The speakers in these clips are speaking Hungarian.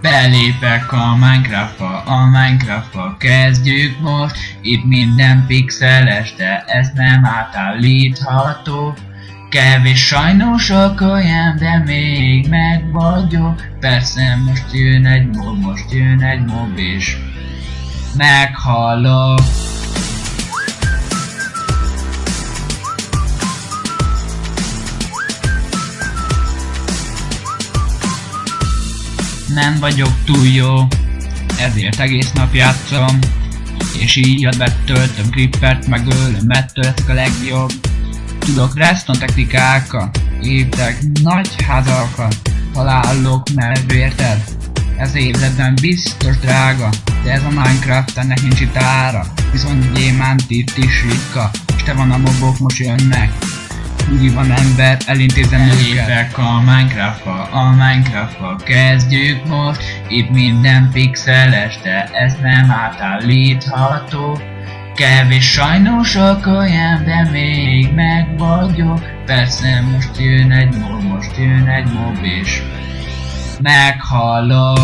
Belépek a Minecraftba, kezdjük most. Itt minden pixeles, de ez nem átállítható. Kevés sajnos a kajám, de még meg vagyok. Persze most jön egy mob és meghalok. Nem vagyok túl jó, ezért egész nap játszom, és így betöltöm Creepert, megölöm, ettől ezek a legjobb. Tudok redstone technikákat, építek nagy házakat, találok érted? Ez életben biztos drága, de ez a Minecraft, ennek nincs itt ára. Viszont gyémánt itt is ritka, és te van a mobok most jönnek. Úgy van ember, elintézem őket. Belépek a Minecraftba, kezdjük most. Itt minden pixeles, de ez nem átállítható. Kevés sajnos a kajám, de még meg vagyok. Persze most jön egy mob és meghalok.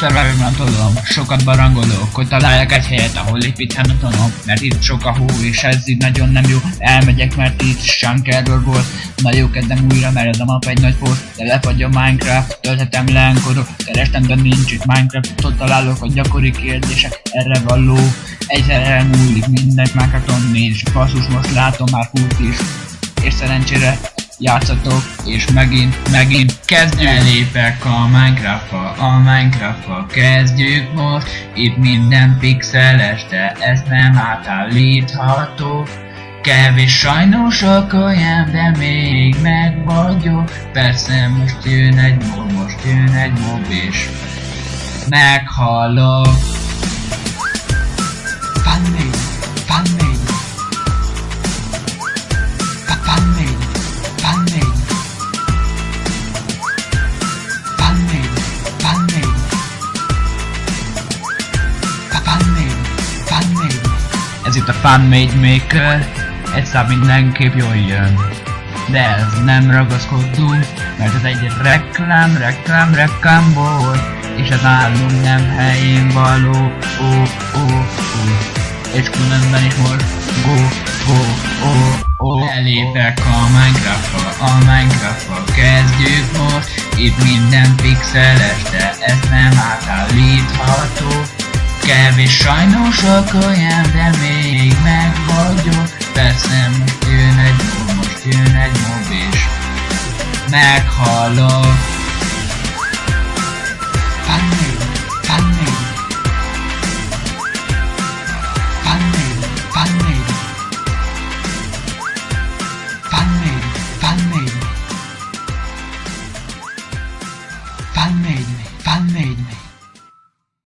Szervevőm nem tudom, sokat barangolok, hogy találjak egy helyet, ahol építhetnem tudom. Mert itt sok a hó és ez így nagyon nem jó. Elmegyek, mert itt Shankerről volt. Na jó, kezdem újra, mert ez a map egy nagy poszt. De lefagy a Minecraft, tölthetem le enkorok. Kerestem, de nincs itt Minecraftot, találok a gyakori kérdések, erre való. Egyszer elmúlik minden Minecrafton néz, és basszus, most látom már húlt is. És szerencsére játszatok, és megint kezdjük. Belépek a Minecraftba, kezdjük most. Itt minden pixeles, de ez nem átállítható. Kevés sajnos a kajám, de még meg vagyok. Persze most jön egy mob és meghalok. Ez itt a Fanmade Maker, egy szám mindenképp jól jön. De ez nem ragaszkodunk, mert ez egy reklám volt, és ez nálunk nem helyén való. És különben is most Belépek a Minecraftba, kezdjük most. Itt minden pixeles, de ez nem átállítható. Kevés sajnos a kajám, de még meg vagyok. Persze most jön egy mob és meghalok.